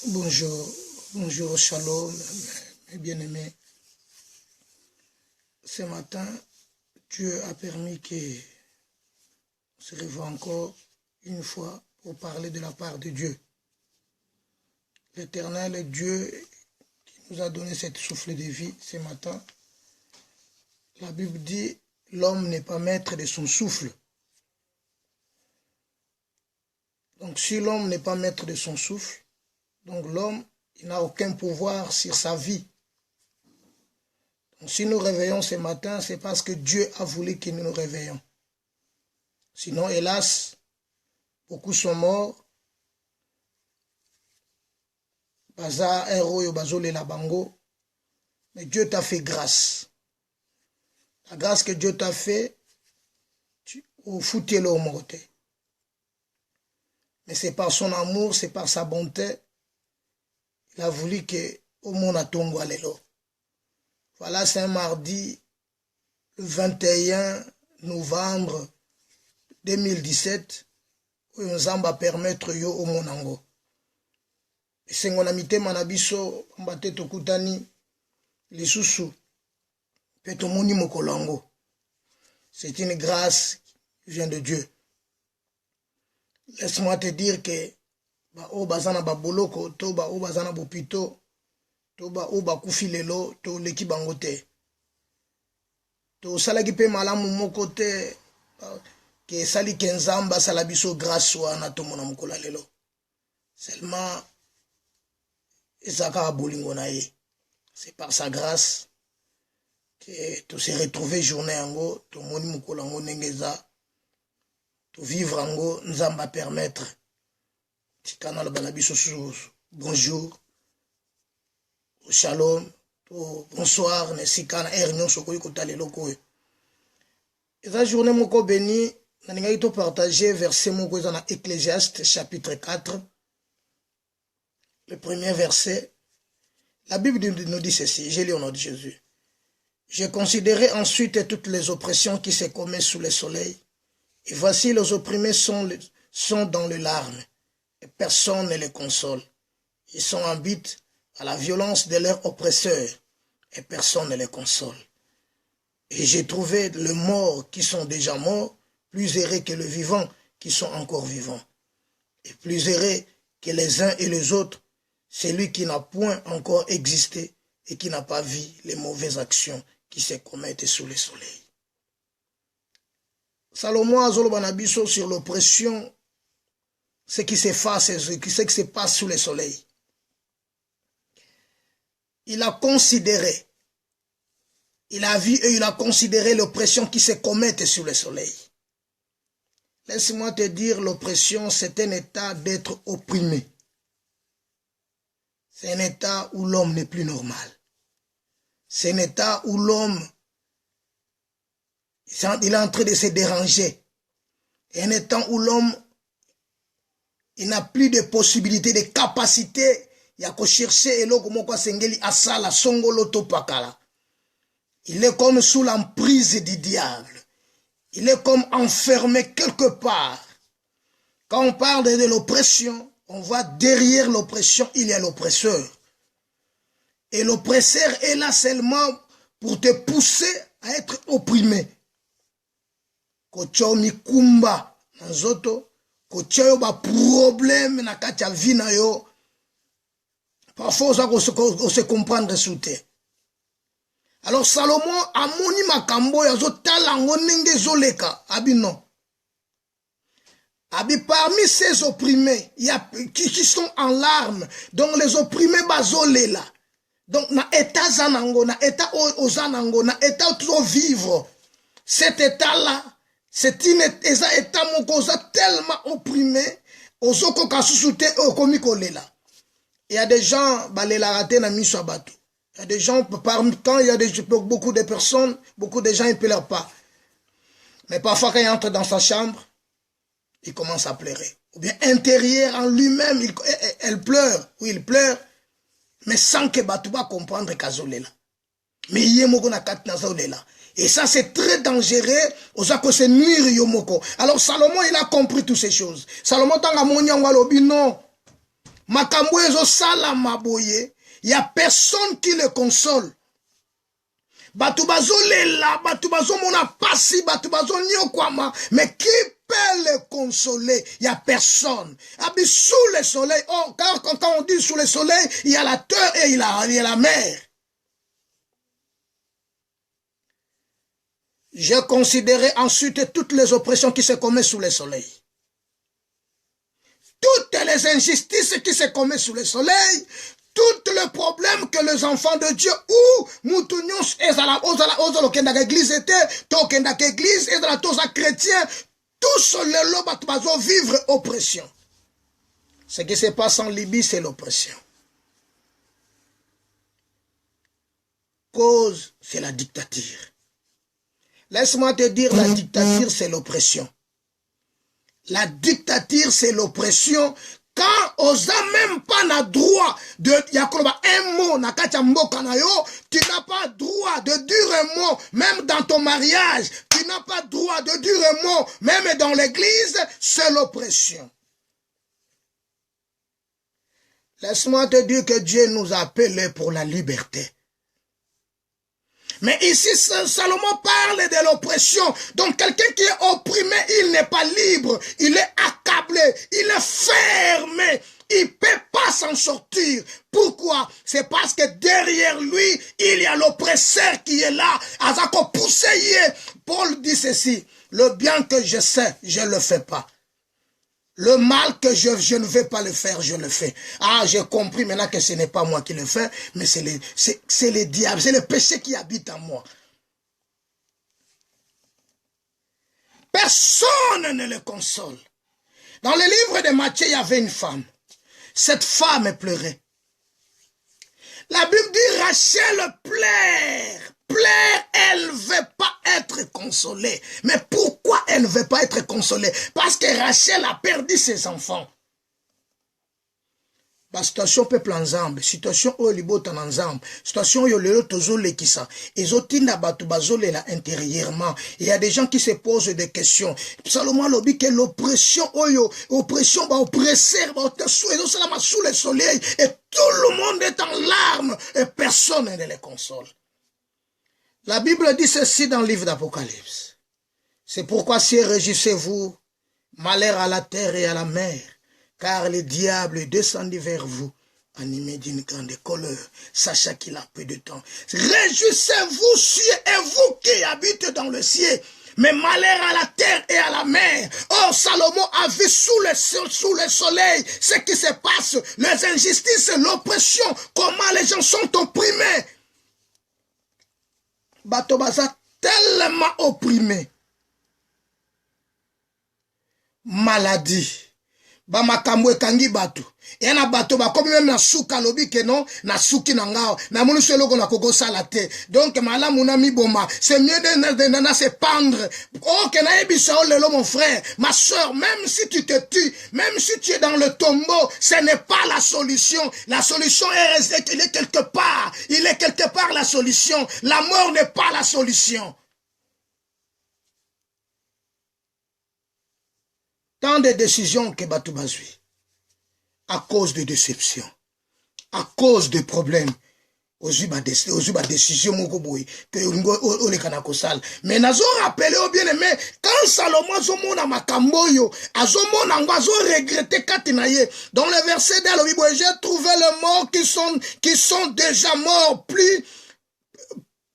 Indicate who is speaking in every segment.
Speaker 1: Bonjour, bonjour, shalom, mes bien-aimés. Ce matin, Dieu a permis que se revoie encore une fois pour parler de la part de Dieu. L'Éternel est Dieu qui nous a donné cette souffle de vie ce matin. La Bible dit, l'homme n'est pas maître de son souffle. Donc si l'homme n'est pas maître de son souffle, donc l'homme n'a aucun pouvoir sur sa vie. Donc, si nous réveillons ce matin, c'est parce que Dieu a voulu que nous nous réveillons. Sinon, hélas, beaucoup sont morts. Baza, héros, bazole la bango. Mais Dieu t'a fait grâce. La grâce que Dieu t'a fait, au foutier-le au moroté. Mais c'est par son amour, c'est par sa bonté. Il a voulu que au monde a tombé lelo. Voilà, c'est un mardi, le 21 novembre 2017, où nous allons permettre yo au monango. Et c'est mon amité manabiso, mbate tokutani, lisusu, petomoni mokolango. C'est une grâce qui vient de Dieu. Laisse-moi te dire que o bazana baboloko to ba o bazana bopito to ba o bakufi lelo to leki bango te to salaki pe malamu moko te ke sali ke nzamba sala biso grâce wana tomona mokola lelo seulement ezaka bolingo na ye. C'est par sa grâce que to se retrouver journée yango to moni mokola ngo nengeza to vivre yango nzamba permettre. Bonjour, shalom, bonsoir, nesikana ernion sokoyi kotale loko. Et la journée moko béni, naningai to partager verset moko dans Ecclésiaste chapitre 4. Le premier verset, la Bible nous dit ceci, je lis au nom de Jésus. J'ai considéré ensuite toutes les oppressions qui se commettent sous le soleil, et voici les opprimés sont dans les larmes. Et personne ne les console. Ils sont en but à la violence de leurs oppresseurs et personne ne les console. Et j'ai trouvé les morts qui sont déjà morts plus heureux que les vivants qui sont encore vivants. Et plus heureux que les uns et les autres, celui qui n'a point encore existé et qui n'a pas vu les mauvaises actions qui se commettent sous le soleil. Salomon Azolobanabiso sur l'oppression, ce qui se passe sous le soleil. Il a considéré, il a vu et il a considéré l'oppression qui se commet sous le soleil. Laisse-moi te dire, l'oppression, c'est un état d'être opprimé. C'est un état où l'homme n'est plus normal. C'est un état où l'homme, il est en train de se déranger. C'est un état où l'homme, il n'a plus de possibilité, de capacité. Il y a qu'à chercher et l'autre sengeli asala songolo topakala. Il est comme sous l'emprise du diable. Il est comme enfermé quelque part. Quand on parle de l'oppression, on voit derrière l'oppression, il y a l'oppresseur. Et l'oppresseur est là seulement pour te pousser à être opprimé. Kocho mikumba nazoto. Kochayo ba problème na kati ya vie na yo. Parfois on se comprendre sous terre. Alors Salomon amoni makambo yazo talango nenge zoleka abi non. Abi parmi ces opprimés, il y a qui sont en larmes. Donc les opprimés bazolela. Donc na état zanango, na état ozanango, na état toujours vivre. Cet état là, c'est une état mokoza tellement opprimé, ozoko kasusute okomi kolela. Il y a des gens, balela raté na miso abatu. Il y a des gens, quand il y a beaucoup de personnes, beaucoup de gens, ils ne pleurent pas. Mais parfois, quand il entre dans sa chambre, il commence à pleurer. Ou bien intérieur en lui-même, elle pleure. Oui, il pleure. Mais sans que Batu va comprendre qu'azolela. Mais il y a moko na kat na zolela. Et ça, c'est très dangereux. Osako se nuire yomoko. Alors, Salomon, il a compris toutes ces choses. Salomon, tanga moni angwalobi non. Makambo ezo sala maboye. Il n'y a personne qui le console. Batu bazo lela, batu bazo mona pasi, batu bazo nyokwama. Mais qui peut le consoler? Il n'y a personne. Abi sous le soleil, oh, quand on dit sous le soleil, il y a la terre et il y a la mer. J'ai considéré ensuite toutes les oppressions qui se commettent sous le soleil. Toutes les injustices qui se commettent sous le soleil, tous les problèmes que les enfants de Dieu ou moutounyons ezala kendaka église était to kendaka église ezala toza chrétien tous les loba bazo vivre oppression. Ce qui se passe en Libye, c'est l'oppression. Cause, c'est la dictature. Laisse-moi te dire, la dictature, c'est l'oppression. La dictature, c'est l'oppression. Quand on n'a même pas le droit de yakoba un mot tu n'as pas droit de dire un mot même dans ton mariage, tu n'as pas droit de dire un mot même dans l'église, c'est l'oppression. Laisse-moi te dire que Dieu nous a appelés pour la liberté. Mais ici, Salomon parle de l'oppression. Donc, quelqu'un qui est opprimé, il n'est pas libre. Il est accablé. Il est fermé. Il ne peut pas s'en sortir. Pourquoi? C'est parce que derrière lui, il y a l'oppresseur qui est là. Azako poussé. Paul dit ceci. Le bien que je sais, je ne le fais pas. Le mal que je ne vais pas le faire, je le fais. Ah, j'ai compris maintenant que ce n'est pas moi qui le fais, mais c'est le diable, c'est le péché qui habite en moi. Personne ne le console. Dans le livre de Matthieu, il y avait une femme. Cette femme pleurait. La Bible dit Rachel pleure. Elle ne veut pas être consolée. Mais pourquoi elle ne veut pas être consolée? Parce que Rachel a perdu ses enfants. La situation peuple ensemble, situation où libota ensemble, situation où le tozole qui ça, ezotinda batu bazole là intérieurement. Il y a des gens qui se posent des questions. Salomon lobi que l'oppression oppression ba oppresseur ba sous le soleil et tout le monde est en larmes et personne ne les console. La Bible dit ceci dans le livre d'Apocalypse. C'est pourquoi si réjouissez-vous, malheur à la terre et à la mer, car le diable est descendu vers vous, animé d'une grande colère, sachant qu'il a peu de temps. Réjouissez-vous, cieux, et vous qui habitez dans le ciel, mais malheur à la terre et à la mer. Oh, Salomon a vu sous le soleil ce qui se passe, les injustices, l'oppression, comment les gens sont opprimés. Bato baza tellement opprimé. Maladie. Ba makambo ekangi bato. Et na bato ba comme même na suka lobi ke non na suki na ngao. Na munu seloko na koko salate. Donc malamu na mi boma. C'est mieux de se pendre. Oh que na ebisa lelo mon frère, ma soeur, même si tu te tues, même si tu es dans le tombeau, ce n'est pas la solution. La solution est qu'il est quelque part. Il est quelque part la solution. La mort n'est pas la solution. Tant de décisions que Batou Bazui, à cause de déceptions, à cause de problèmes, aux décisions que les canacosal. Mais nazo rappelé au bien aimé, quand Salomon zomona makamboyo, azomon angoazo regretté katinaye. Dans le verset de la Bible, j'ai trouvé les morts qui sont déjà morts, plus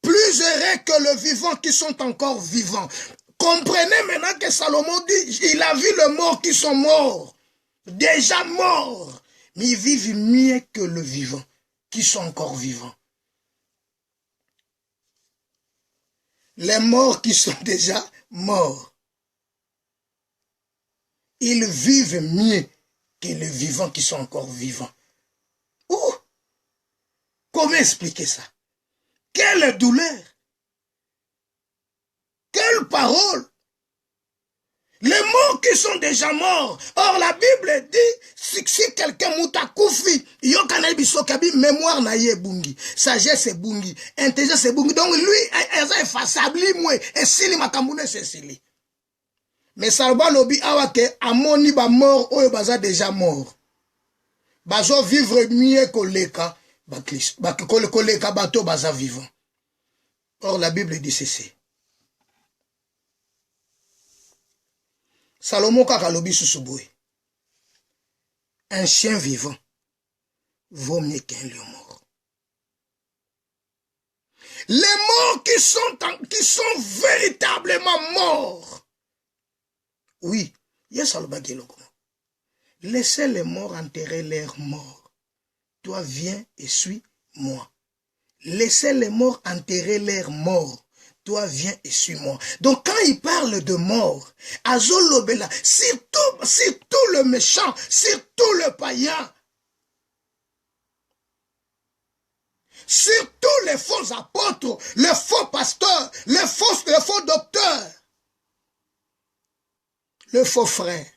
Speaker 1: heureux que le vivant qui sont encore vivants. Comprenez maintenant que Salomon dit, il a vu les morts qui sont morts, déjà morts, mais ils vivent mieux que le vivant, qui sont encore vivants. Les morts qui sont déjà morts, ils vivent mieux que les vivants qui sont encore vivants. Oh, comment expliquer ça? Quelle douleur! Quelle parole! Les morts qui sont déjà morts. Or, la Bible dit, si quelqu'un mouta koufi, yokana biso kabi, mémoire na ye bungi, sagesse est bungi, intelligence est bungi. Donc, lui, il est effaçable, et sili makamboune c'est sili. Mais Salomon lobi awake, amoni ba mort, oyo baza déjà mort. bazo vivre mieux koleka koleka bato baza vivant. Or la Bible dit ceci. Salomon kaka lobi susuboy. Un chien vivant vaut mieux qu'un lion mort. Les morts qui sont véritablement morts. Oui, yes alobagelo comment. Laissez les morts enterrer leurs morts. Toi viens et suis-moi. Laissez les morts enterrer leurs morts. Toi viens et suis-moi. Donc quand il parle de mort, Azolobela, surtout le méchant, surtout le païen, surtout les faux apôtres, les faux pasteurs, les faux docteurs, les faux frères,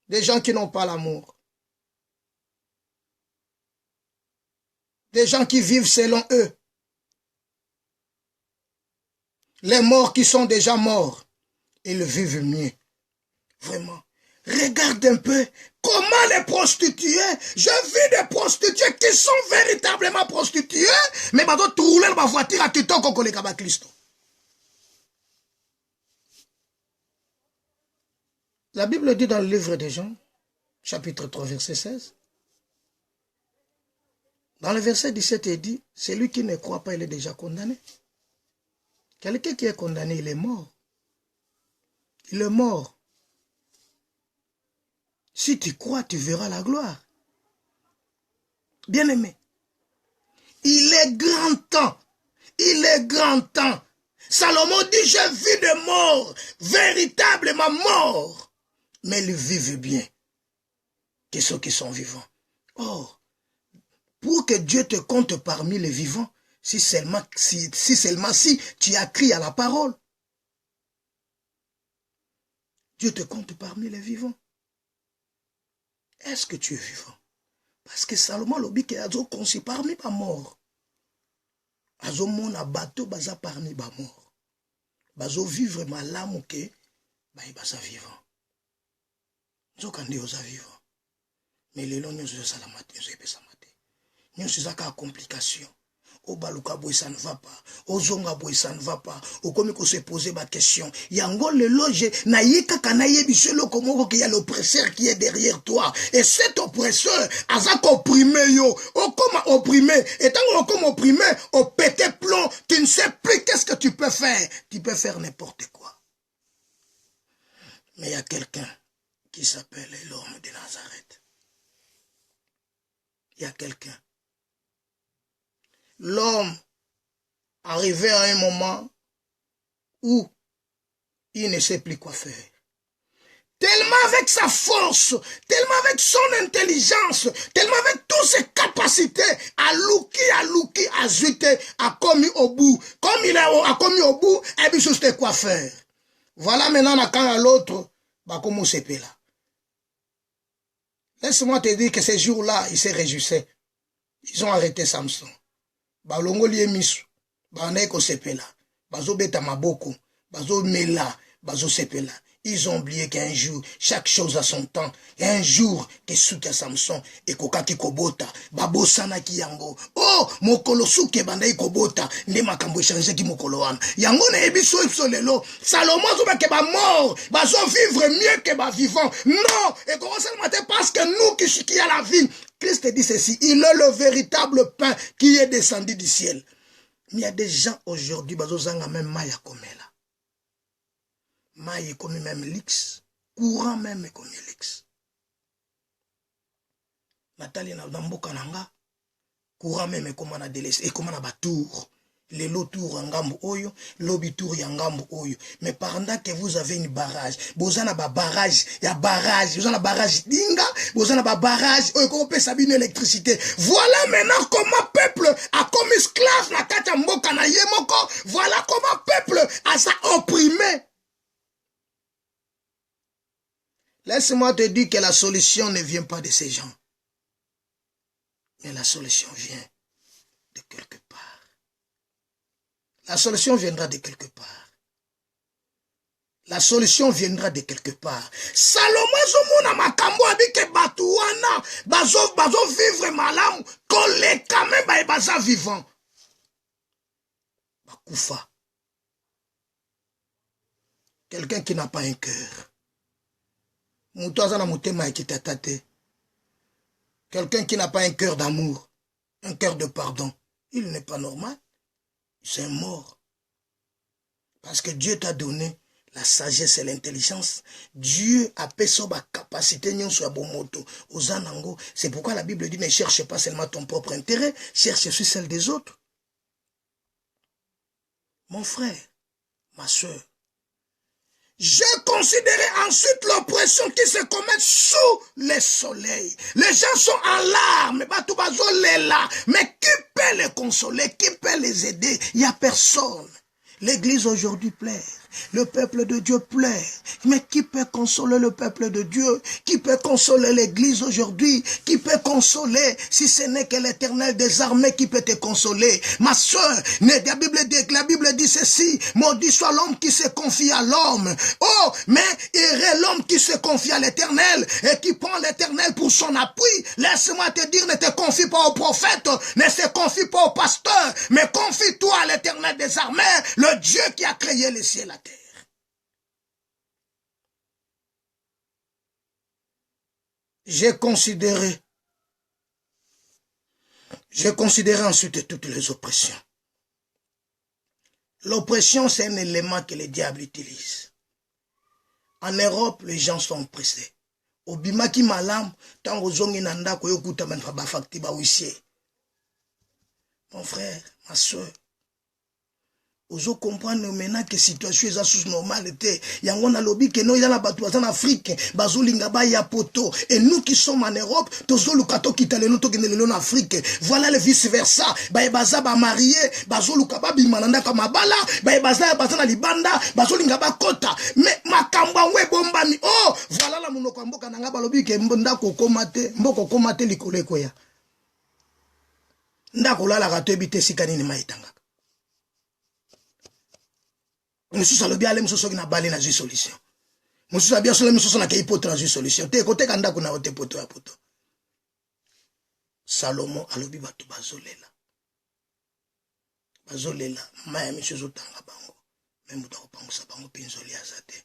Speaker 1: des gens qui n'ont pas l'amour, des gens qui vivent selon eux, les morts qui sont déjà morts, ils vivent mieux. Vraiment. Regarde un peu comment les prostituées, je vis des prostituées qui sont véritablement prostituées, mais ils doivent rouler dans ma voiture à Kitoko Kolekaba Christo. La Bible dit dans le livre des Jean, chapitre 3, verset 16, dans le verset 17, il dit, celui qui ne croit pas, il est déjà condamné. Quelqu'un qui est condamné, il est mort. Il est mort. Si tu crois, tu verras la gloire. Bien-aimé, il est grand temps. Il est grand temps. Salomon dit, j'ai vu des morts, véritablement morts. Mais ils vivent bien que ceux qui sont vivants. Or, pour que Dieu te compte parmi les vivants, si seulement si tu as crié à la parole, Dieu te compte parmi les vivants. Est-ce que tu es vivant? Parce que Salomon l'a dit qu'il a conçu parmi les morts. Azo mona bateau baza parmi les morts. Bazo vivre malamu ke baza vivant. Nzokande oza vivant. Mais les longs nous salamate nous epesamate. Nous zaka complication. Au baluka boy ça ne va pas. Au zonga boy ça ne va pas. Au comme qu'on se poser ma question. Yango le loge na yeka kanaye biselo komoko qu'il y a l'oppresseur qui est derrière toi. Et cet oppresseur azak opprimé yo. Au comme opprimé. Et tant comme opprimé, au pété plomb, tu ne sais plus qu'est-ce que tu peux faire. Tu peux faire n'importe quoi. Mais il y a quelqu'un qui s'appelle l'homme de Nazareth. Il y a quelqu'un. L'homme arrivé à un moment où il ne sait plus quoi faire. Tellement avec sa force, tellement avec son intelligence, tellement avec toutes ses capacités, à louki, à jeter, à commis au bout. Comme il a commis au bout, et puis c'était quoi faire. Voilà maintenant quand à l'autre, bah comment c'est là. Laisse-moi te dire que ces jours-là, ils se réjouissaient. Ils ont arrêté Samson. Balongo lié misu, baneko sepela, bazo beta maboko, bazo mela, bazo sepela. Ils ont oublié qu'un jour, chaque chose a son temps. Et un jour, que souka Samson, et kokaki kobota, babosana ki yango. Oh, mokolo souke bandai kobota, ne makambo changer ki mokolo wana. Yango ne ebiso lelo, Salomon zoba ke ba mort, bazo vivre mieux que ba vivant. Non, et comment ça le matin parce que nous qui a la vie, Christ dit ceci, il est le véritable pain qui est descendu du ciel. Mais il y a des gens aujourd'hui, bazozanga même maya komela. Maya comme même lix, courant même comme lix. Nathalie na damboka nanga, courant même comme on a délaissé, et comme on a batour. Les lots tour en gambo oyo, lobby tour en gambo oyo. Mais pendant que vous avez une barrage, vous avez un barrage, il y a barrage, vous avez un barrage dinga, vous avez un barrage, on peut s'abîmer l'électricité. Voilà maintenant comment peuple a comme esclave la kata mboka na yemoko, voilà comment peuple a ça opprimé. Laisse-moi te dire que la solution ne vient pas de ces gens. Mais la solution vient de quelque part. La solution viendra de quelque part. La solution viendra de quelque part. Salomon zomona makambo abike batuana bazo vivre malamu koleka même baza vivant. Bakoufa. Quelqu'un qui n'a pas un cœur. Moutouazana moutema ekitatate. Quelqu'un qui n'a pas un cœur d'amour, un cœur de pardon, il n'est pas normal. C'est un mort. Parce que Dieu t'a donné la sagesse et l'intelligence. Dieu a payé sa capacité sur bon moto. C'est pourquoi la Bible dit ne cherche pas seulement ton propre intérêt, cherche aussi celle des autres. Mon frère, ma soeur, j'ai considéré ensuite l'oppression qui se commet sous le soleil. Les gens sont en larmes, mais qui peut les consoler, qui peut les aider? Il n'y a personne. L'église aujourd'hui pleure. Le peuple de Dieu pleure. Mais qui peut consoler le peuple de Dieu? Qui peut consoler l'église aujourd'hui? Qui peut consoler si ce n'est que l'Éternel des armées qui peut te consoler? Ma soeur, la Bible dit ceci: maudit soit l'homme qui se confie à l'homme. Oh, mais heureux l'homme qui se confie à l'Éternel et qui prend l'Éternel pour son appui. Laisse-moi te dire, ne te confie pas au prophète, ne se confie pas au pasteur, mais confie-toi à l'Éternel des armées, le Dieu qui a créé les cieux et la terre. J'ai considéré ensuite toutes les oppressions. L'oppression, c'est un élément que le diable utilise. En Europe, les gens sont oppressés. Au bimaki malam, tango zongi nanda koyokuta manfa bafakti ba huissier. Mon frère, ma soeur, ozo comprendre maintenant que situation est sous normalité. Yango na lobi que no yana batu en Afrique, bazolinga ba ya poto. Et nous qui sommes en Europe, tozo lukato kitaleno to kenelelo en Afrique. Voilà le vice versa. Ba baza ba marié, bazo lukaba bimananda kama bala, ba baza na libanda, bazolinga ba kota. Mais makamba we bomba mi. Oh, voilà la monoko mboka nanga ba lobi que ndako komate, mboko komate likole koya. Ndako la rato ebite sikani ni maitanga. Monsieur Salobi ale musoso na bale na solution. Monsieur Sabia solo musoso na ke ipoto na solution. Te kote kanda kuna ote poto ya poto. Salomo alobi batu bazolela. Bazolela maya monsieur zotanga bango. Même muta kopangusa bango pinzoli azate.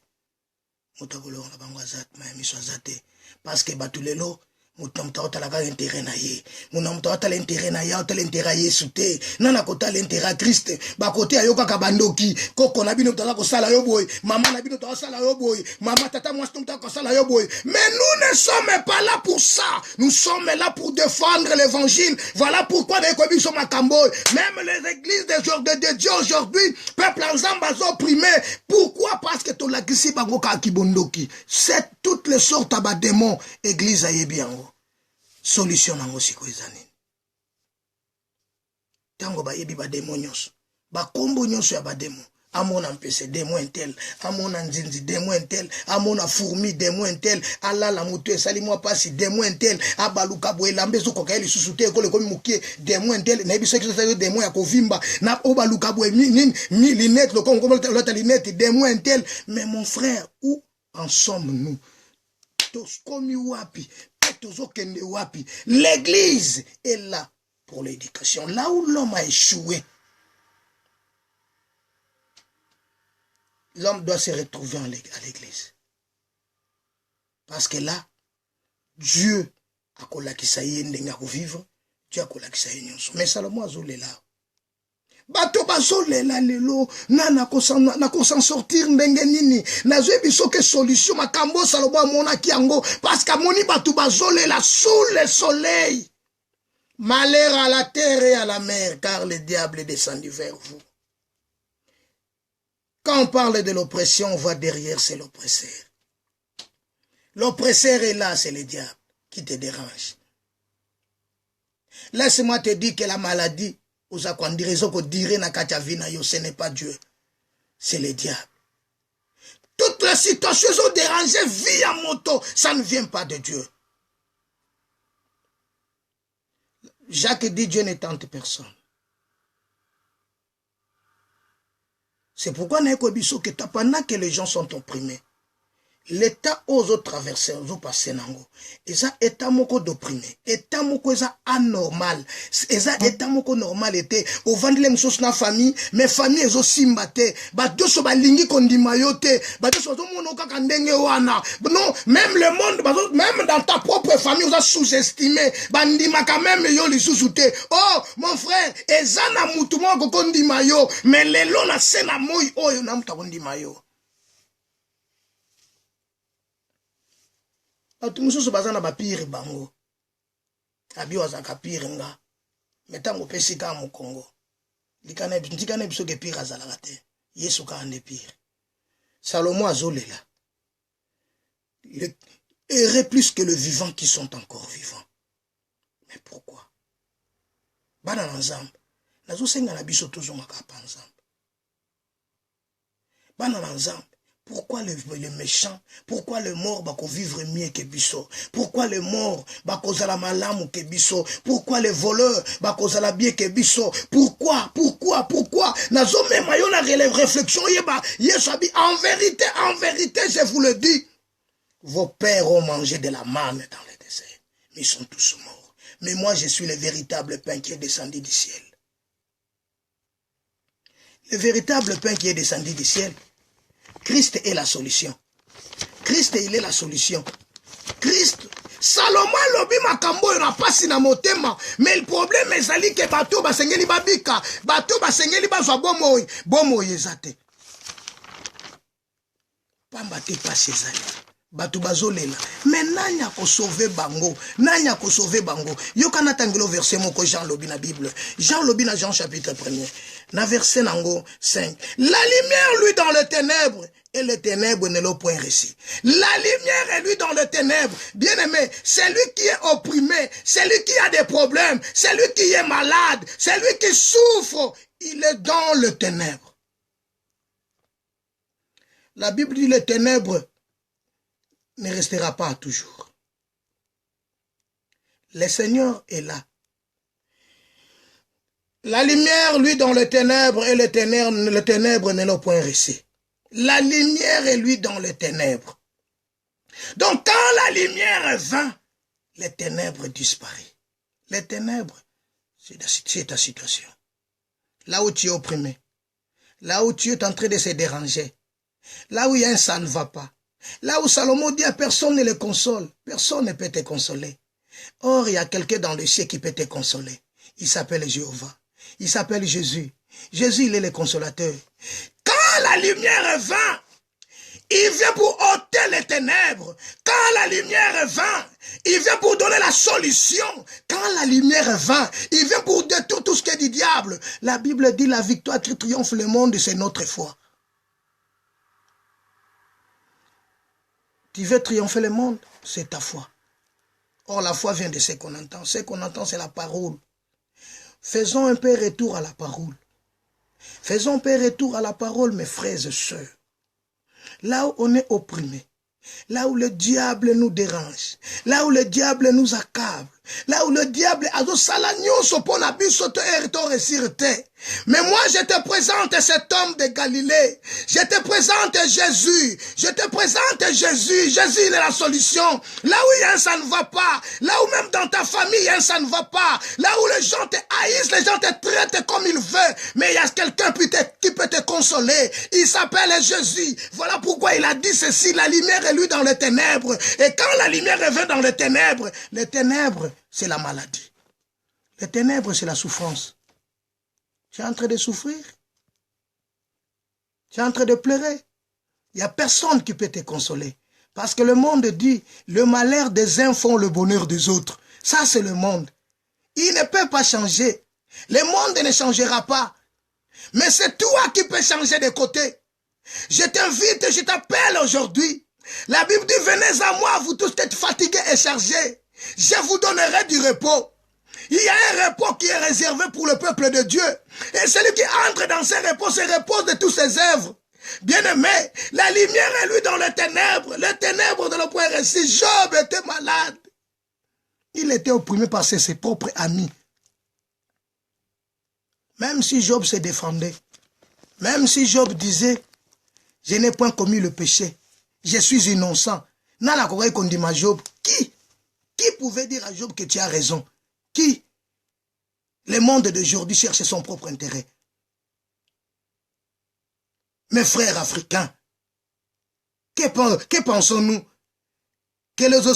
Speaker 1: Muta kolonga bango azate maya monsieur azate parce que batu lelo mutamta otalaka intérêt na ye. Mutamta otala intérêt na ye, otala intérêt ye soute. Nana kota l'intérêt Christ. Ba kote ayoka kabandoki. Koko na bino tala ko sala yo boy. Maman na bino tala sala yo boy. Maman tata moi tala ko sala yo boy. Mais nous ne sommes pas là pour ça. Nous sommes là pour défendre l'évangile. Voilà pourquoi les combis sont makambo. Même les églises de Dieu aujourd'hui, peuple ensemble bazo opprimé. Pourquoi? Parce que to la kisi bangoka kibondoki. C'est toutes les sortes de démons église ayebiango. Solution nango siko ezani. Tango ba yebi ba demo nyonso. Ba kombo nyonso ya ba demo. Amona mpese demo entel, amona nzinzi demo entel, amona fourmi demo entel, alala mutu esali mwa pasi demo entel, abaluka boelambe zo kokaeli susute ekole komi mukie demo entel, na biso kiso demo ya kovimba, na obaluka boe mi linette loko ngomo lota linette demo entel. Mais mon frère, où en sommes-nous? Tos komi wapi? L'église est là pour l'éducation. Là où l'homme a échoué, l'homme doit se retrouver à l'église. Parce que là, Dieu a kolakisa yendenga ko vivre, Dieu a kolakisa yenso. Mais Salomon azole là. Bato bazolela lelo na kosan sortir ndenge nini nazwe biso ke solution makambo Salomo amona kiango parce que moni bato bazolela sous le soleil. Malheur à la terre et à la mer car le diable est descendu vers vous. Quand on parle de l'oppression, on voit derrière c'est l'oppresseur. L'oppresseur est là, c'est le diable qui te dérange. Laisse-moi te dire que la maladie ce n'est pas Dieu, c'est le diable. Toutes les situations sont dérangées via moto, ça ne vient pas de Dieu. Jacques dit Dieu ne tente personne. C'est pourquoi nous avons que pendant que les gens sont opprimés, l'état aux autres traversés, aux autres passés nango, et ça état moko d'opprimé, état moko ça anormal, et ça état moko normal était au vendredi les choses na famille, mais famille est aussi mbaté, bah deux so balingi kondi mayote, bah deux so mono kakandenge wana, non même le monde, même dans ta propre famille vous a sous-estimé, bandima quand même yo les sous-souté, oh mon frère, et ça na mutu moko kondi mayo, mais les lots na sena moi oh yo na mutu kondi mayo. Tout le monde baza na ba pire bango. Abi wazaka pire nga. Metango pesika mu Congo. Likana ntikana biso ke pire azalaka te. Yesu ka ande pire. Salomon azolela. Errer plus que le vivant qui sont encore vivants. Mais pourquoi? Bana nzambe. Nazo senga na biso tozonga ka pa nzambe. Bana nzambe. Pourquoi les méchants, pourquoi les morts bako vivre mieux que biso? Pourquoi les morts bako zala malamu que biso? Pourquoi les voleurs bako zala bien que biso? Pourquoi? Nazo même ayo na réflexion yeba yesabi en vérité, je vous le dis, vos pères ont mangé de la manne dans le désert, mais ils sont tous morts. Mais moi je suis le véritable pain qui est descendu du ciel. Le véritable pain qui est descendu du ciel. Christ est la solution. Christ, il est la solution. Christ, Salomon lobi makambo na pasi na motema, mais le problème est que bato basengeli babika, bato basengeli bazwa bomoyi ezate. Pamba te pasi ezali. Bato bazolela. Mais nanya ko sauver bango. Nanya ko sauver bango. Yokana tangelo verset moko Jean lobi na Bible. Jean lobi na Jean chapitre 1er. Na verset nango 5. La lumière lui dans le ténèbre et le ténèbre ne l'a point reçu. La lumière est lui dans le ténèbre. Bien aimé, c'est lui qui est opprimé, c'est lui qui a des problèmes, c'est lui qui est malade, c'est lui qui souffre. Il est dans le ténèbre. La Bible dit le ténèbre ne restera pas toujours. Le Seigneur est là. La lumière, lui, dans le ténèbre, et le ténèbre ne l'a point reçu. La lumière est lui dans les ténèbres. Donc, quand la lumière vint, les ténèbres disparaissent. Les ténèbres, c'est ta situation. Là où tu es opprimé, là où tu es en train de se déranger, là où il y a un ça ne va pas, là où Salomon dit à personne ne le console, personne ne peut te consoler. Or, il y a quelqu'un dans le ciel qui peut te consoler. Il s'appelle Jéhovah. Il s'appelle Jésus. Jésus, il est le consolateur. Quand la lumière vint, il vient pour ôter les ténèbres. Quand la lumière vint, il vient pour donner la solution. Quand la lumière vint, il vient pour détruire tout ce qui est du diable. La Bible dit la victoire qui triomphe le monde, c'est notre foi. Tu veux triompher le monde, c'est ta foi. Or, la foi vient de ce qu'on entend. Ce qu'on entend, c'est la parole. Faisons un peu retour à la parole. Faisons un peu retour à la parole, mes frères et sœurs. Là où on est opprimé, là où le diable nous dérange, là où le diable nous accable, là où le diable a dos salagnon sopon abiso te ertore sirte. Mais moi je te présente cet homme de Galilée. Je te présente Jésus. Je te présente Jésus. Jésus il est la solution. Là où il y a un ça ne va pas. Là où même dans ta famille il y a un ça ne va pas. Là où les gens te haïssent, les gens te traitent comme ils veulent. Mais il y a quelqu'un qui peut te consoler. Il s'appelle Jésus. Voilà pourquoi il a dit ceci. La lumière est lui dans les ténèbres. Et quand la lumière revient dans les ténèbres c'est la maladie. Les ténèbres, c'est la souffrance. Tu es en train de souffrir. Tu es en train de pleurer. Il n'y a personne qui peut te consoler. Parce que le monde dit, le malheur des uns font le bonheur des autres. Ça, c'est le monde. Il ne peut pas changer. Le monde ne changera pas. Mais c'est toi qui peux changer de côté. Je t'invite, je t'appelle aujourd'hui. La Bible dit, venez à moi, vous tous êtes fatigués et chargés. Je vous donnerai du repos. Il y a un repos qui est réservé pour le peuple de Dieu. Et celui qui entre dans ce repos se repose de toutes ses œuvres. Bien-aimé, la lumière est lui dans les ténèbres. Les ténèbres de l'oppresseur récit. Job était malade. Il était opprimé par ses propres amis. Même si Job se défendait. Même si Job disait, je n'ai point commis le péché, je suis innocent. Nala Koraï qu'on dit à Job, qui pouvait dire à Job que tu as raison? Qui? Le monde d'aujourd'hui cherche son propre intérêt. Mes frères africains, que pensons-nous? Que les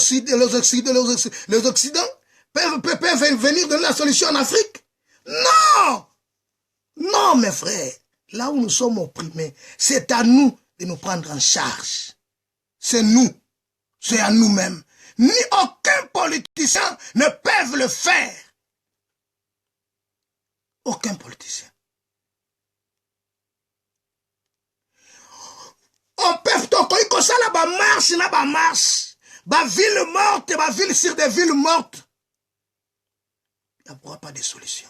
Speaker 1: Occidents peuvent venir donner la solution en Afrique? Non! Non, mes frères. Là où nous sommes opprimés, c'est à nous de nous prendre en charge. C'est nous. C'est à nous-mêmes. Ni aucun politicien ne peut le faire. Aucun politicien. On peut tokoy comme ça là, marche. Ville morte, ville sur des villes mortes. Il n'y aura pas de solution.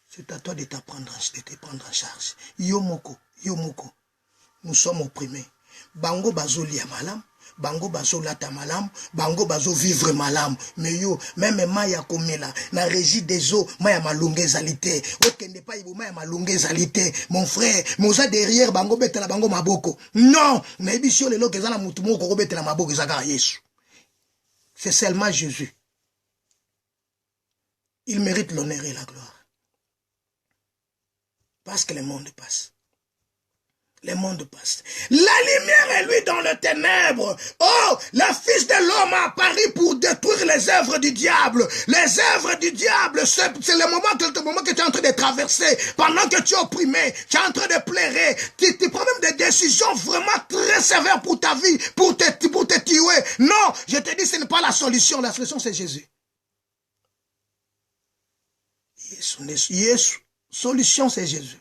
Speaker 1: C'est à toi de te prendre en charge. Yomoko. Nous sommes opprimés. Bango bazo lia malam, bango bazo lata malam, bango bazo vivre malam. Mais yo, même maya komela, na régie des eaux, maya malunge zalité. Okende pa ibo maya malunge zalité. Mon frère, moza derrière bango betela bango maboko. Non, mais bisio le lo kezana mutu moko betela maboko zaka Yesu. C'est seulement Jésus. Il mérite l'honneur et la gloire. Parce que le monde passe. Le monde passe. La lumière est lui dans les ténèbres. Oh, le Fils de l'homme a apparu pour détruire les œuvres du diable. Les œuvres du diable, c'est le moment que tu es en train de traverser. Pendant que tu es opprimé, tu es en train de pleurer. Tu prends même des décisions vraiment très sévères pour ta vie, pour te tuer. Non, je te dis, ce n'est pas la solution. La solution, c'est Jésus. Jésus. Solution, c'est Jésus.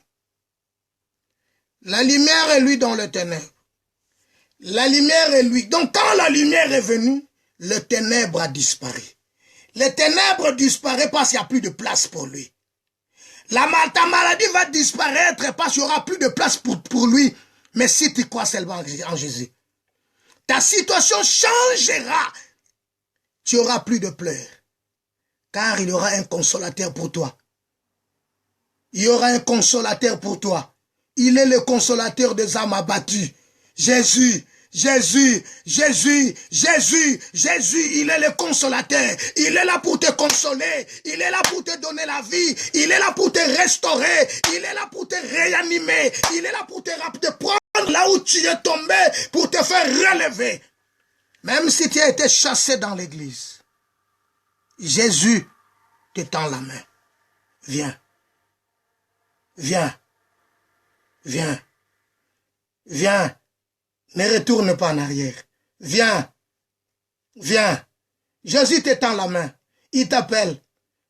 Speaker 1: La lumière est lui dans le ténèbre. La lumière est lui. Donc quand la lumière est venue, le ténèbre a disparu. Le ténèbre disparaît parce qu'il n'y a plus de place pour lui. Ta maladie va disparaître parce qu'il n'y aura plus de place pour lui. Mais si tu crois seulement en Jésus, ta situation changera. Tu n'auras plus de pleurs. Car il y aura un consolateur pour toi. Il y aura un consolateur pour toi. Il est le consolateur des âmes abattues. Jésus, il est le consolateur. Il est là pour te consoler. Il est là pour te donner la vie. Il est là pour te restaurer. Il est là pour te réanimer. Il est là pour te prendre là où tu es tombé, pour te faire relever. Même si tu as été chassé dans l'église, Jésus te tend la main. Viens. Ne retourne pas en arrière. Viens. Jésus te tend la main. Il t'appelle.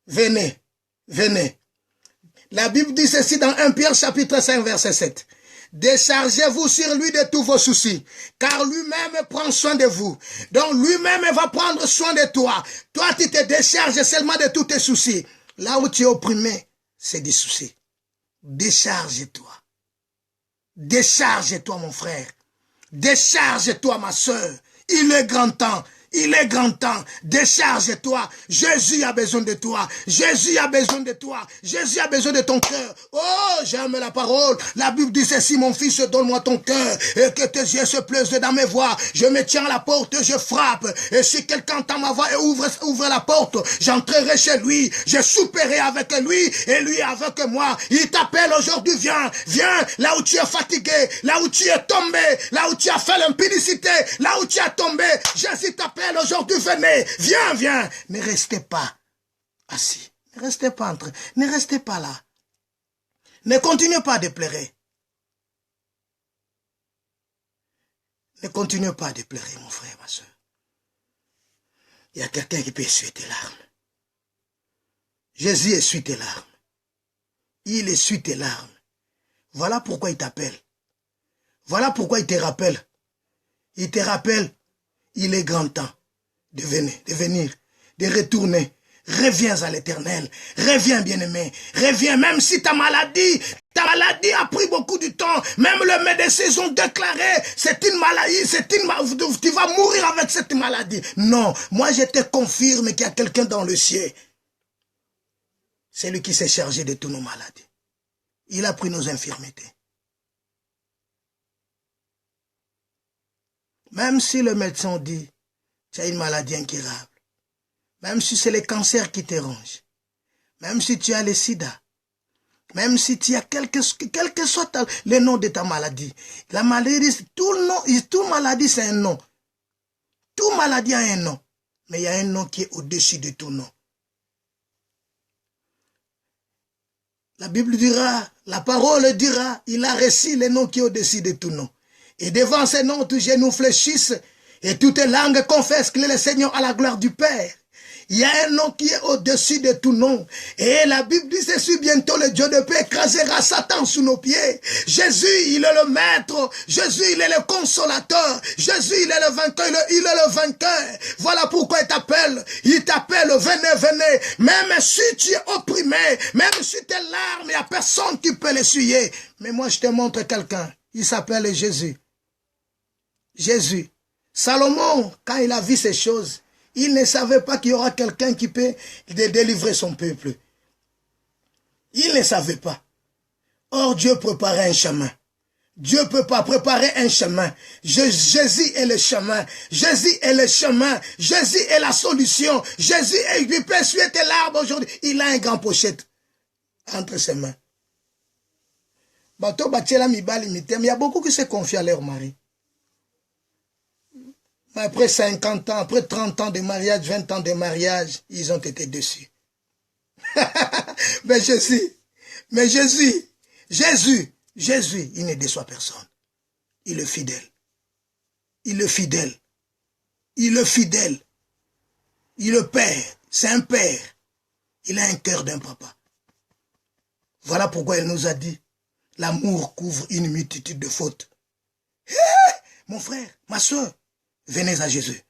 Speaker 1: Venez. La Bible dit ceci dans 1 Pierre chapitre 5 verset 7. Déchargez-vous sur lui de tous vos soucis, car lui-même prend soin de vous. Donc lui-même va prendre soin de toi. Toi, tu te décharges seulement de tous tes soucis. Là où tu es opprimé, c'est des soucis. Décharge-toi. Décharge-toi, mon frère. Décharge-toi, ma soeur. Il est grand temps. Décharge-toi. Jésus a besoin de toi. Jésus a besoin de ton cœur. Oh, j'aime la parole. La Bible dit ceci, mon fils, donne-moi ton cœur et que tes yeux se plaisent dans mes voies. Je me tiens à la porte, je frappe. Et si quelqu'un entend ma voix et ouvre la porte, j'entrerai chez lui. Je souperai avec lui et lui avec moi. Il t'appelle aujourd'hui, viens, là où tu es fatigué, là où tu es tombé, là où tu as fait l'impudicité, là où tu as tombé. Jésus t'appelle aujourd'hui, venez, viens. Ne restez pas assis. Ne restez pas là. Ne continuez pas de pleurer. Ne continuez pas de pleurer, mon frère, ma soeur. Il y a quelqu'un qui peut essuyer tes larmes. Jésus essuie tes larmes. Il essuie tes larmes. Voilà pourquoi il t'appelle. Voilà pourquoi il te rappelle. Il te rappelle, il est grand temps de venir, de retourner. Reviens à l'Éternel. Reviens, bien-aimé. Reviens, même si ta maladie a pris beaucoup de temps. Même les médecins ont déclaré, c'est une maladie, tu vas mourir avec cette maladie. Non, moi je te confirme qu'il y a quelqu'un dans le ciel. C'est lui qui s'est chargé de toutes nos maladies. Il a pris nos infirmités. Même si le médecin dit, tu as une maladie incurable, même si c'est le cancer qui te ronge, même si tu as le sida, même si tu as quel que soit le nom de ta maladie, la maladie, tout maladie c'est un nom. Tout maladie a un nom, mais il y a un nom qui est au-dessus de tout nom. La Bible dira, la parole dira, il a reçu le nom qui est au-dessus de tout nom. Et devant ce nom, tous genoux fléchissent et toutes langues confessent qu'il est le Seigneur à la gloire du Père. Il y a un nom qui est au-dessus de tout nom. Et la Bible dit, c'est sur bientôt le Dieu de paix écrasera Satan sous nos pieds. Jésus, il est le maître. Jésus, il est le consolateur. Jésus, il est le vainqueur. Il est le vainqueur. Voilà pourquoi il t'appelle. Il t'appelle, venez, venez. Même si tu es opprimé, même si tes larmes, il n'y a personne qui peut l'essuyer. Mais moi, je te montre quelqu'un. Il s'appelle Jésus. Jésus. Salomon, quand il a vu ces choses, il ne savait pas qu'il y aura quelqu'un qui peut délivrer son peuple. Il ne savait pas. Or, Dieu préparait un chemin. Dieu peut pas préparer un chemin. Jésus est le chemin. Jésus est le chemin. Jésus est la solution. Jésus il peut essuyer tes larmes aujourd'hui. Il a un grand pochette entre ses mains. Il y a beaucoup qui se confient à leur mari. Mais après 50 ans, après 30 ans de mariage, 20 ans de mariage, ils ont été déçus. Mais Jésus, il ne déçoit personne. Il est fidèle. Il est fidèle. Il est fidèle. Il est père. C'est un père. Il a un cœur d'un papa. Voilà pourquoi il nous a dit, l'amour couvre une multitude de fautes. Mon frère, ma soeur, venez à Jésus.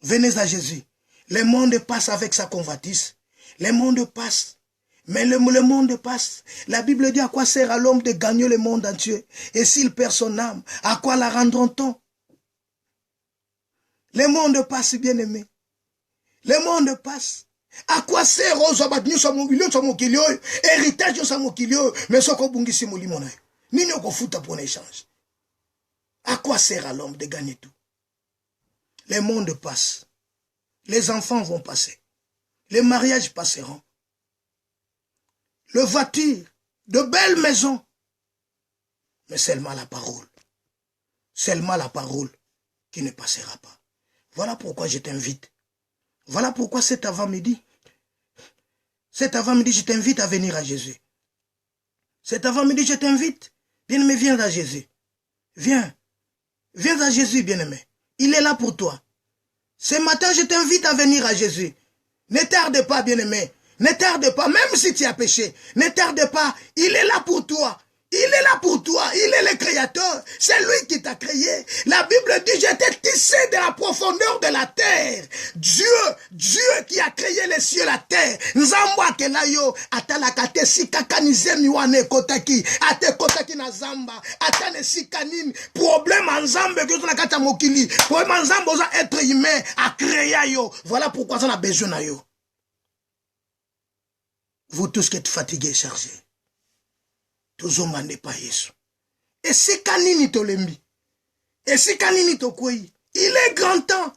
Speaker 1: Venez à Jésus. Le monde passe avec sa convoitise. Le monde passe. Mais le monde passe. La Bible dit à quoi sert à l'homme de gagner le monde entier. Et s'il perd son âme, à quoi la rendront-on? Le monde passe, bien aimé. Le monde passe. À quoi sert héritage mais ce qu'on bungisi molimo nini okofuta pour un échange? À quoi sert à l'homme de gagner tout? Les mondes passent. Les enfants vont passer. Les mariages passeront. Le voiture, de belles maisons. Mais seulement la parole. Seulement la parole qui ne passera pas. Voilà pourquoi je t'invite. Voilà pourquoi cet avant-midi, je t'invite à venir à Jésus. Cet avant-midi, je t'invite. Bien-aimé, viens à Jésus. Viens. Viens à Jésus, bien-aimé. Il est là pour toi. Ce matin, je t'invite à venir à Jésus. Ne tarde pas, bien-aimé. Ne tarde pas, même si tu as péché. Ne tarde pas. Il est là pour toi. Il est là pour toi. Il est le créateur. C'est lui qui t'a créé. La Bible dit, j'étais tissé de la profondeur de la terre. Dieu qui a créé les cieux et la terre. Nzamba kelayo atalakate sikakanize miwane kotaki. Ate kotaki na zamba. Atane sikanin. Problème en zambe que na kata mokili. Problème en zambe osa être humain a créé yo. Voilà pourquoi ça a besoin na yo. Vous tous qui êtes fatigués et chargés. Tozomande pa Yesu. Et si kanini tolembi. Et si kanini tokwei. Il est grand temps.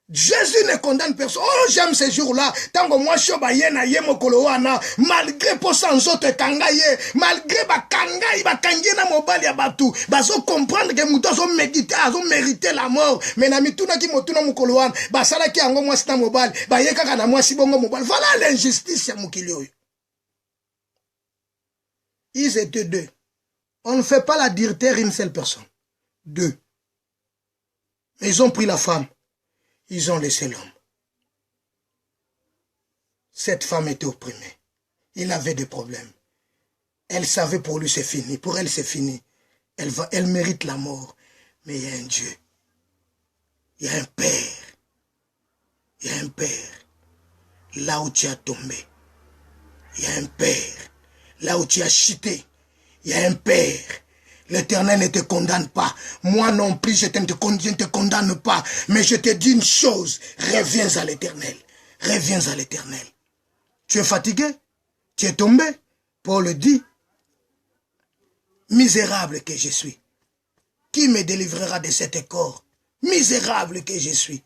Speaker 1: Jésus ne condamne personne. Oh, j'aime ces jours-là. Tant que moi, je suis bayena yemo kolowana. Malgré pour sans autres kangaye. Malgré ba kangaye, ba kangena mobali ya batu. Bazo comprendre que mouton zo méditer, zo mériter la mort. Mais na mituna ki motuna mukolowana. Basala ki ango moi sita mobali. Ba yeka kana moi si bongo mobali. Voilà l'injustice ya mukili oyo. Ils étaient deux. On ne fait pas la direteur une seule personne. Deux. Mais ils ont pris la femme. Ils ont laissé l'homme. Cette femme était opprimée. Il avait des problèmes. Elle savait pour lui c'est fini. Pour elle c'est fini. Elle mérite la mort. Mais il y a un Dieu. Il y a un Père. Il y a un Père. Là où tu as tombé. Il y a un Père. Là où tu as chuté, il y a un Père. L'Éternel ne te condamne pas. Moi non plus, je ne te condamne pas. Mais je te dis une chose, reviens à l'Éternel. Reviens à l'Éternel. Tu es fatigué? Tu es tombé? Paul dit, misérable que je suis. Qui me délivrera de cet corps Misérable que je suis.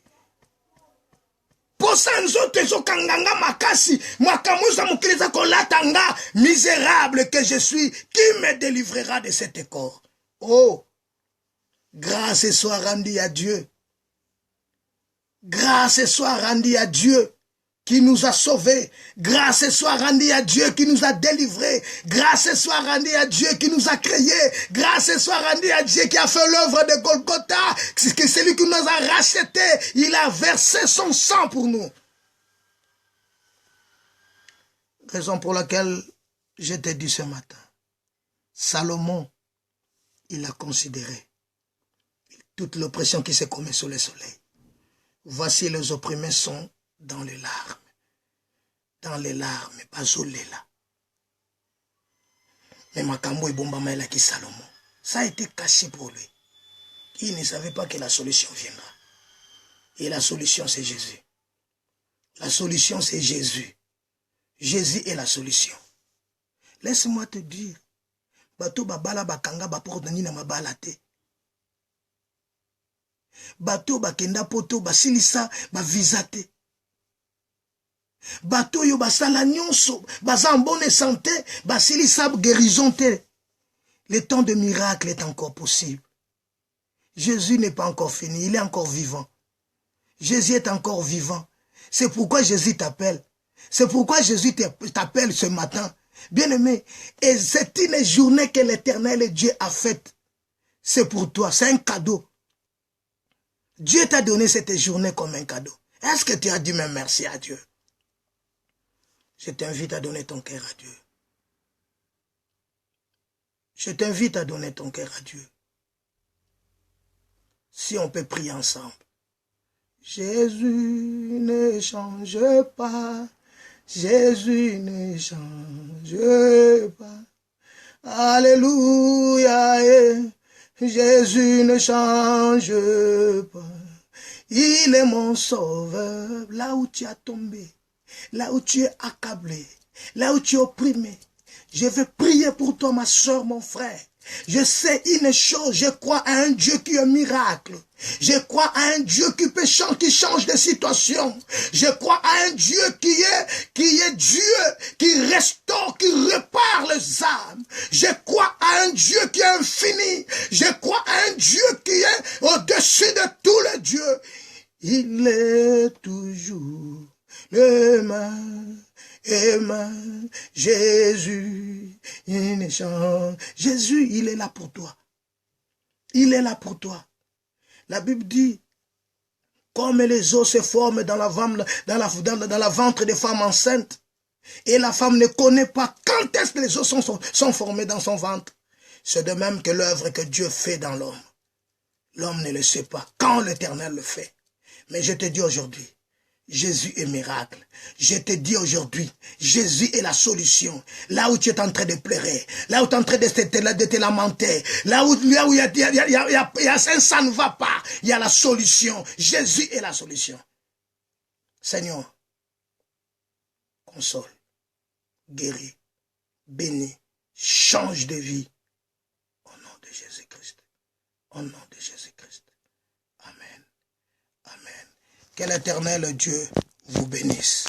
Speaker 1: Misérable que je suis, qui me délivrera de cet corps? Oh, grâce soit rendue à Dieu. Grâce soit rendue à Dieu qui nous a sauvés. Grâce soit rendue à Dieu qui nous a délivrés. Grâce soit rendue à Dieu qui nous a créés. Grâce soit rendue à Dieu qui a fait l'œuvre de Golgotha. C'est celui qui nous a rachetés. Il a versé son sang pour nous. Raison pour laquelle je te dis ce matin, Salomon, il a considéré toute l'oppression qui se commet sous le soleil. Voici les opprimés sont dans les larmes. Dans les larmes, pas là. Mais Makambo et Bombamaïla qui Salomon, ça a été caché pour lui. Il ne savait pas que la solution viendra. Et la solution, c'est Jésus. La solution, c'est Jésus. Jésus est la solution. Laisse-moi te dire, bato babala bakanga baporte nini na mabala te. Bato bakenda poto basilisa ba visa te. Bato yo basala nyonso baza en bonne santé basilisa guérison te. Le temps de miracle est encore possible. Jésus n'est pas encore fini, il est encore vivant. Jésus est encore vivant. C'est pourquoi Jésus t'appelle. C'est pourquoi Jésus t'appelle ce matin. Bien-aimé, et c'est une journée que l'Éternel Dieu a faite. C'est pour toi, c'est un cadeau. Dieu t'a donné cette journée comme un cadeau. Est-ce que tu as dit même merci à Dieu? Je t'invite à donner ton cœur à Dieu. Je t'invite à donner ton cœur à Dieu. Si on peut prier ensemble. Jésus ne change pas. Jésus ne change pas. Alléluia. Jésus ne change pas. Il est mon sauveur. Là où tu as tombé, là où tu es accablé, là où tu es opprimé, je vais prier pour toi, ma soeur, mon frère. Je sais une chose, je crois à un Dieu qui est un miracle. Je crois à un Dieu qui change de situation. Je crois à un Dieu qui est Dieu, qui restaure, qui répare les âmes. Je crois à un Dieu qui est infini. Je crois à un Dieu qui est au-dessus de tous les dieux. Il est toujours le même. Amen. Jésus, il ne change. Jésus, il est là pour toi. Il est là pour toi. La Bible dit, comme les os se forment dans la ventre des femmes enceintes, et la femme ne connaît pas quand est-ce que les os sont formés dans son ventre. C'est de même que l'œuvre que Dieu fait dans l'homme. L'homme ne le sait pas quand l'Éternel le fait. Mais je te dis aujourd'hui, Jésus est miracle. Je te dis aujourd'hui, Jésus est la solution. Là où tu es en train de pleurer, là où tu es en train de te lamenter, là où il y a ça ne va pas, il y a la solution. Jésus est la solution. Seigneur, console, guéris, bénis, change de vie. Au nom de Jésus-Christ. Au nom de Jésus-Christ. Amen. Amen. Que l'Éternel Dieu vous bénisse.